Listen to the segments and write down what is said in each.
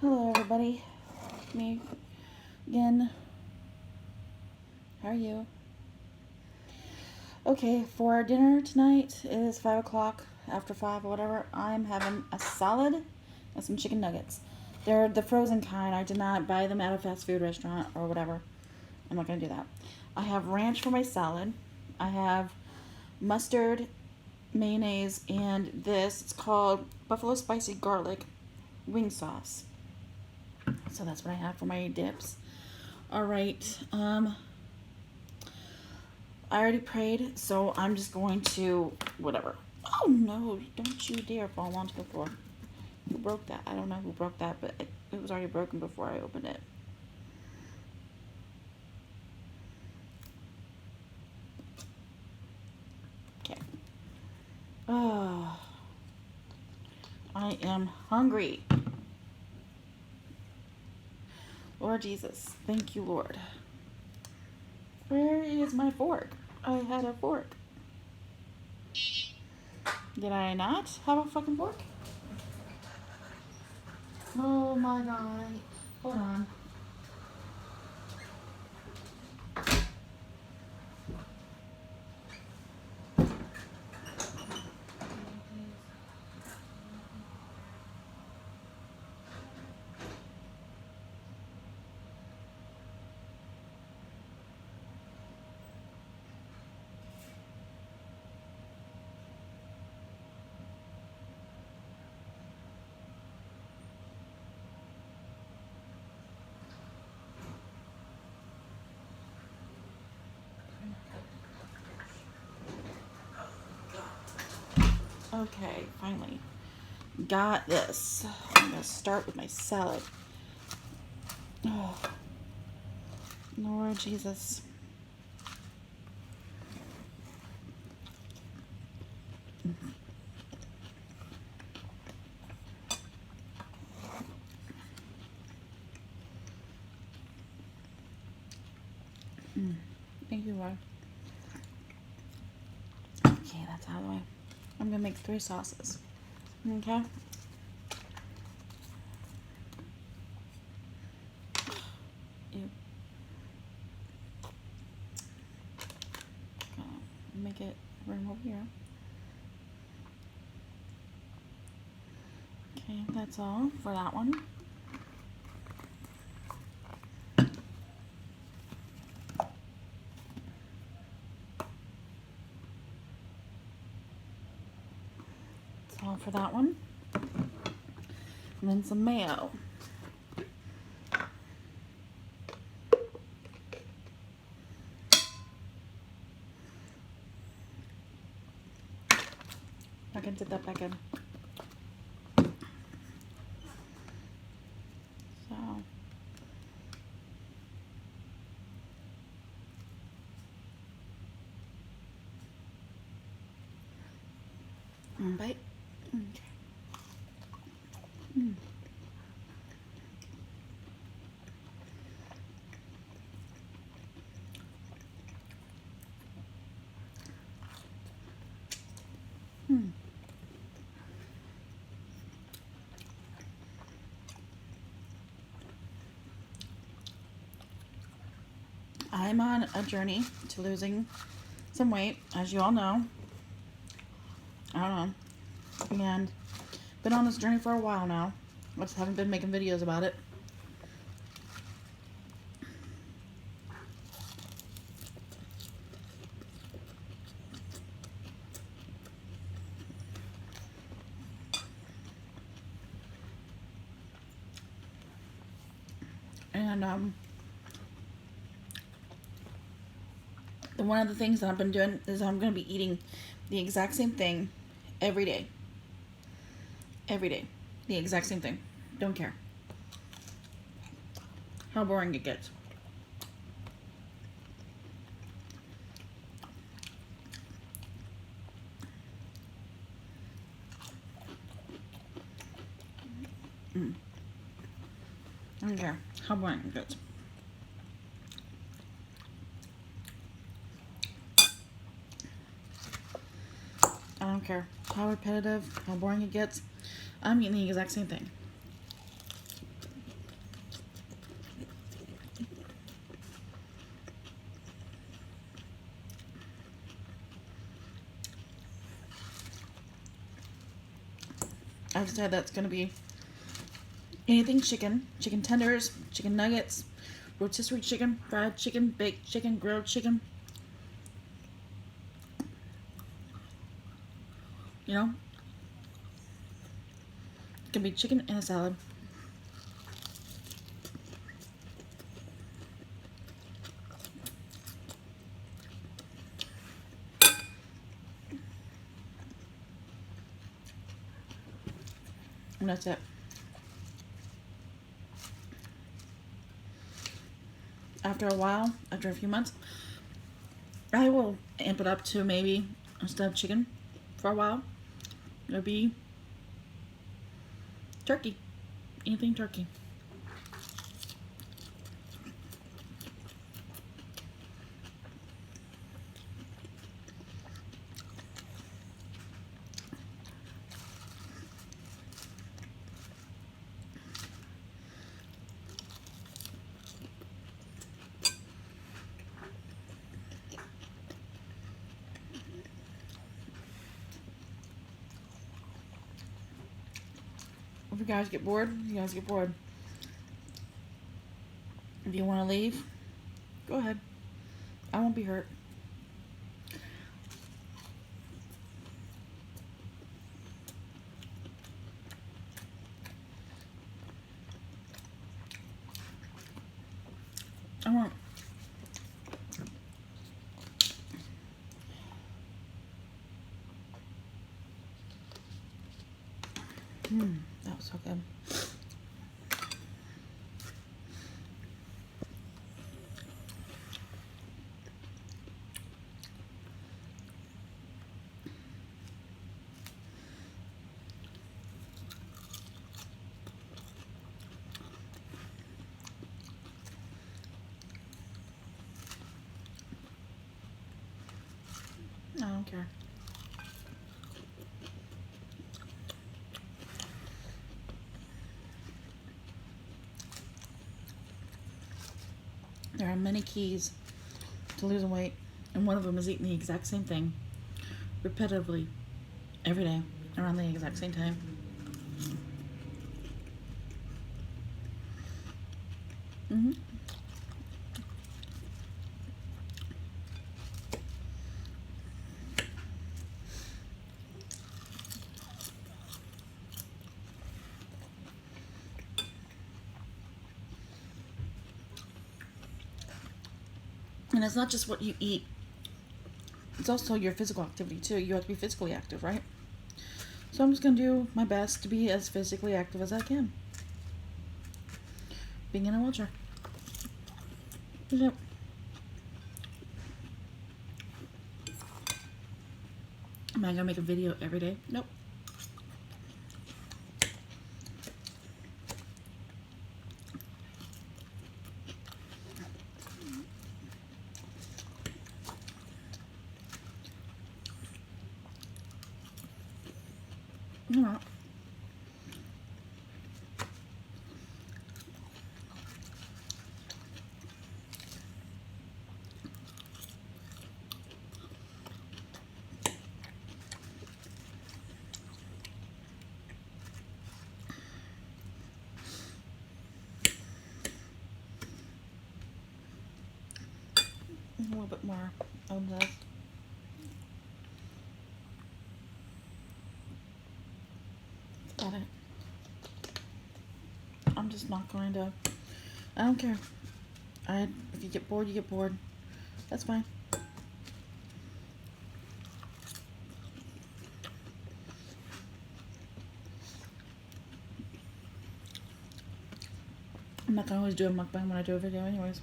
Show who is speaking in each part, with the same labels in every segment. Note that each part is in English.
Speaker 1: Hello, everybody. Me again. How are you? Okay, for dinner tonight it is 5 o'clock, after 5 or whatever. I'm having a salad and some chicken nuggets. They're the frozen kind. I did not buy them at a fast food restaurant or whatever. I'm not going to do that. I have ranch for my salad. I have mustard, mayonnaise, and this. It's called Buffalo Spicy Garlic Wing Sauce. So that's what I have for my dips. All right. I already prayed, so I'm just going to whatever. Oh no! Don't you dare fall onto the floor. Who broke that? I don't know who broke that, but it was already broken before I opened it. Okay. Oh, I am hungry. Lord Jesus, thank you, Lord. Where is my fork? I had a fork. Did I not have a fucking fork? Oh my god. Hold on. Okay, finally. Got this. I'm gonna start with my salad. Oh, Lord Jesus. Thank you, Lord. Okay, that's out of the way. I'm gonna make 3 sauces. Okay. Ew. Make it room over here. Okay, that's all for that one. That's all for that one. And then some mayo. I can dip that back in. So. One bite. Okay. I'm on a journey to losing some weight, as you all know. I don't know. And been on this journey for a while now. I just haven't been making videos about it. And one of the things that I've been doing is I'm going to be eating the exact same thing every day. Every day. The exact same thing. Don't care how boring it gets. I don't care how boring it gets. I don't care how repetitive, how boring it gets. I'm eating the exact same thing. I've decided that's going to be anything chicken. Chicken tenders, chicken nuggets, rotisserie chicken, fried chicken, baked chicken, grilled chicken. You know? It can be chicken and a salad. And that's it. After a while, after a few months, I will amp it up to maybe, instead of chicken for a while, it'll be turkey. Anything turkey. If you guys get bored, you guys get bored. If you want to leave, go ahead. I won't be hurt. I won't. That was so good. I don't care. There are many keys to losing weight, and one of them is eating the exact same thing repetitively every day around the exact same time. And it's not just what you eat, it's also your physical activity too. You have to be physically active, right? So I'm just going to do my best to be as physically active as I can. Being in a wheelchair. Yep. Am I going to make a video every day? Nope. I'm not. A little bit more of this. Got it. I'm just not going to. I don't care. If you get bored, you get bored. That's fine. I'm not gonna always do a mukbang when I do a video, anyways.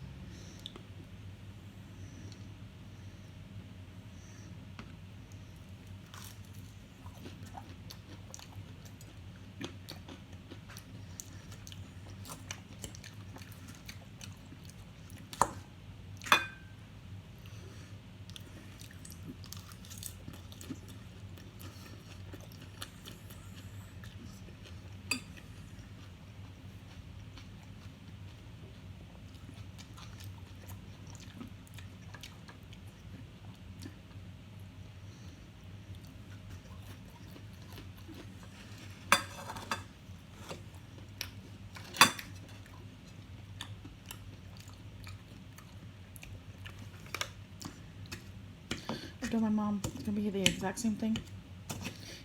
Speaker 1: told my mom it's gonna be the exact same thing.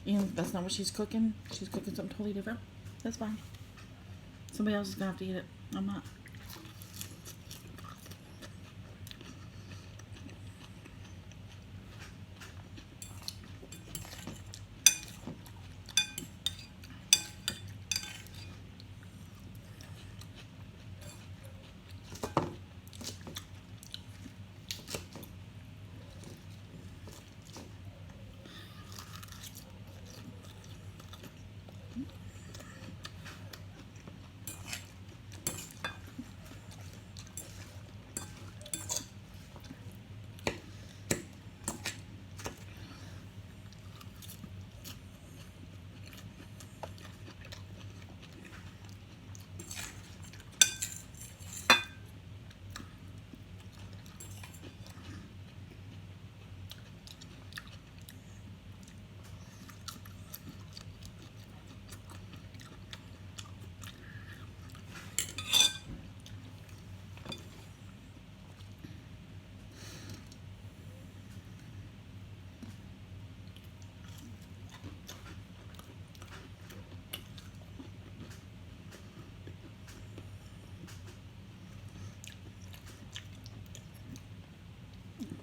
Speaker 1: And that's not what she's cooking. She's cooking something totally different. That's fine. Somebody else is gonna have to eat it. I'm not.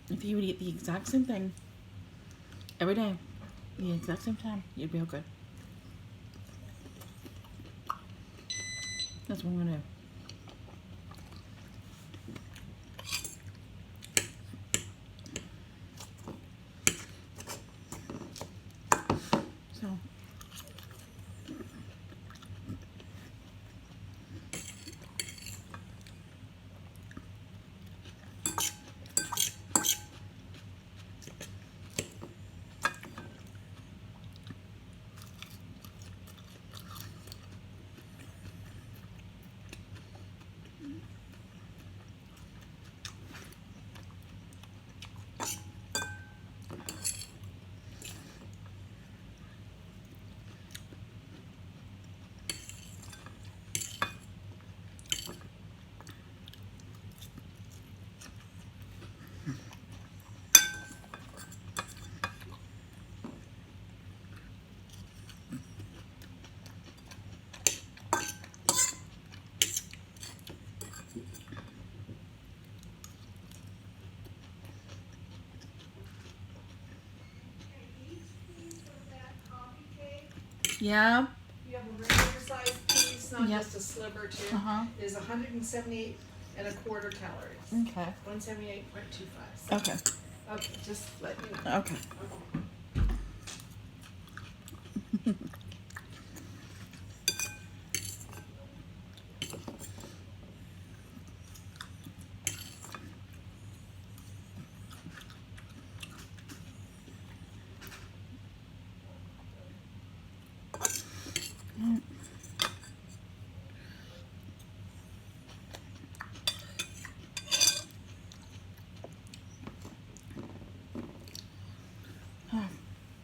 Speaker 1: If you would eat the exact same thing every day, the exact same time, you'd be okay. That's what I'm gonna do. So, yeah.
Speaker 2: You have a regular size piece, not
Speaker 1: Yep.
Speaker 2: just a sliver too.
Speaker 1: Uh-huh.
Speaker 2: It is 178.25 calories.
Speaker 1: Okay.
Speaker 2: 178.25.
Speaker 1: Okay.
Speaker 2: Okay, just let you know.
Speaker 1: Okay.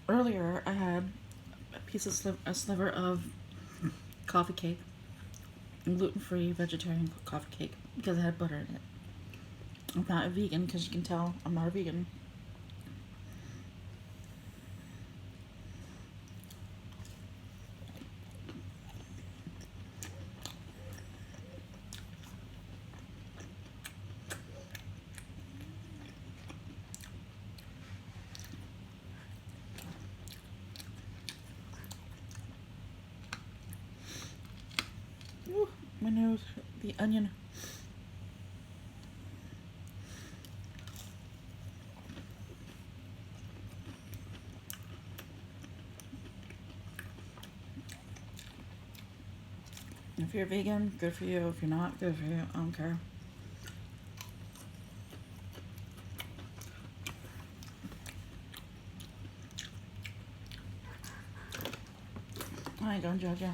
Speaker 1: Earlier, I had a sliver of coffee cake, gluten-free vegetarian coffee cake, because it had butter in it. I'm not a vegan, because you can tell I'm not a vegan. Ooh, my nose, the onion. If you're vegan, good for you. If you're not, good for you. I don't care. I ain't gonna judge you.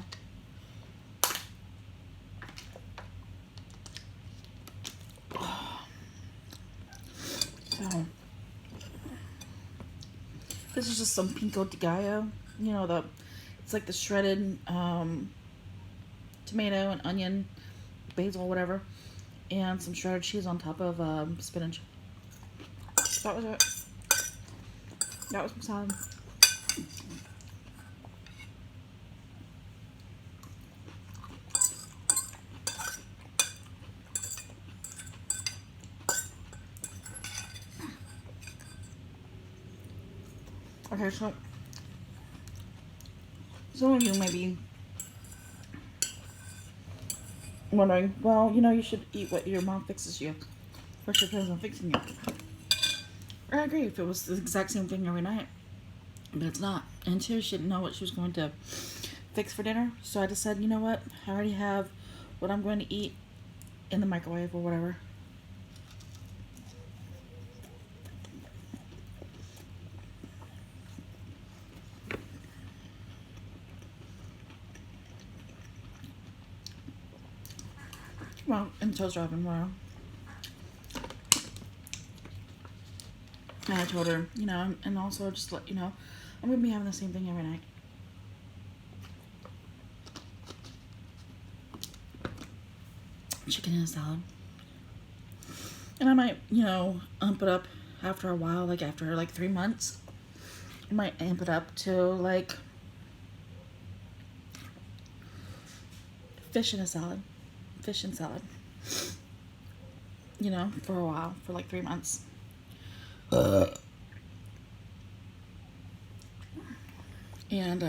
Speaker 1: So, this is just some pico de gallo. You know, it's like the shredded tomato and onion, basil, whatever, and some shredded cheese on top of spinach. That was it. That was my salad. Okay, so some of you may be wondering, well, you know, you should eat what your mom fixes you. First, it depends on fixing you. I agree if it was the exact same thing every night, but it's not. And two, she didn't know what she was going to fix for dinner, so I just said, you know what, I already have what I'm going to eat in the microwave or whatever. Well, in the toaster oven, well. And I told her, you know, and also just let you know, I'm going to be having the same thing every night. Chicken and a salad. And I might, you know, amp it up after a while, like after like 3 months. I might amp it up to like fish and a salad. Fish and salad. You know, for a while, for like 3 months. And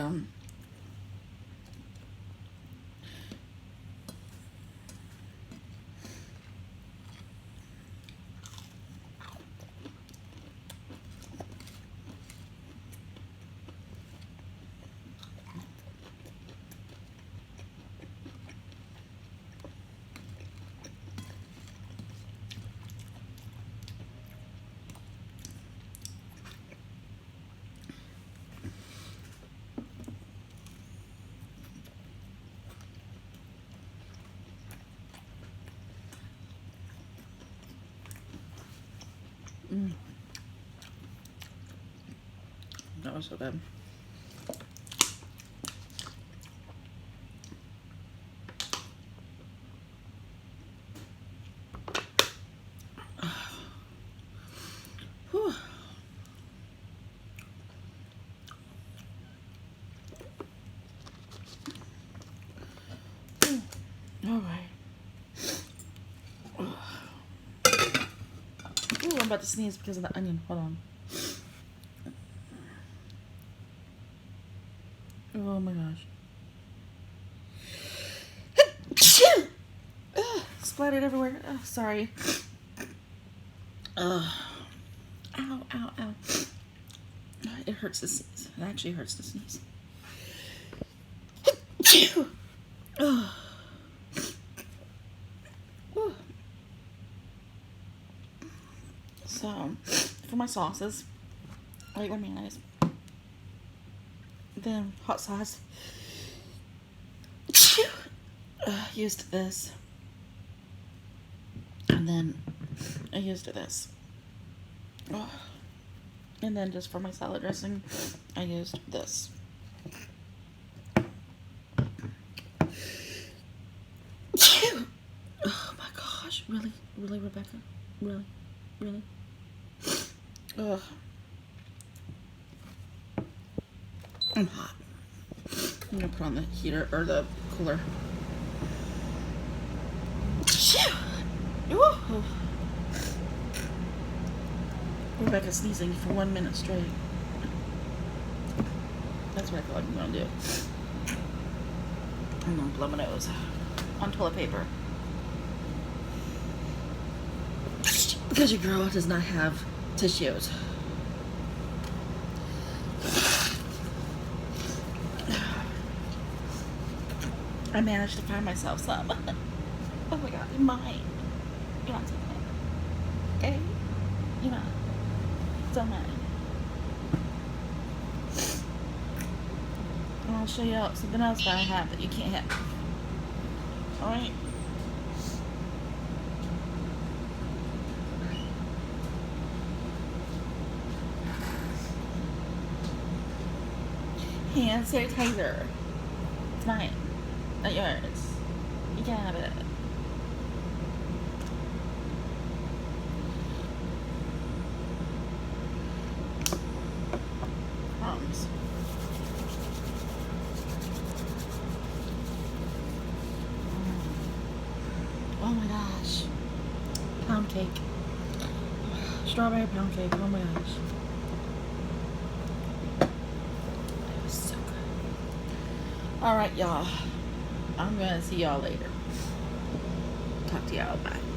Speaker 1: that was so good. Whew. All right. Ooh, I'm about to sneeze because of the onion. Hold on. Oh my gosh. Splattered everywhere. Oh, sorry. Ow, ow, ow. It hurts to sneeze. It actually hurts to sneeze. Oh. So, for my sauces, regular mayonnaise, then hot sauce, used this, and then I used this, and then just for my salad dressing, I used this. Oh my gosh, really, Rebecca, really. Ugh. I'm hot. I'm gonna put on the heater or the cooler. Ooh. Rebecca's sneezing for 1 minute straight. That's what I feel like I'm gonna do. I'm gonna blow my nose on toilet paper. Because your girl does not have tissues. I managed to find myself some. Oh my god, you're mine. You're not taking it. Okay? You're not. It's all mine. And I'll show you something else that I have that you can't have. Alright? Hand sanitizer. It's mine. Not yours. You can have it. my gosh. Pound cake. Strawberry pound cake. Oh my gosh. It was so good. Alright, y'all. I'm gonna see y'all later. Talk to y'all. Bye.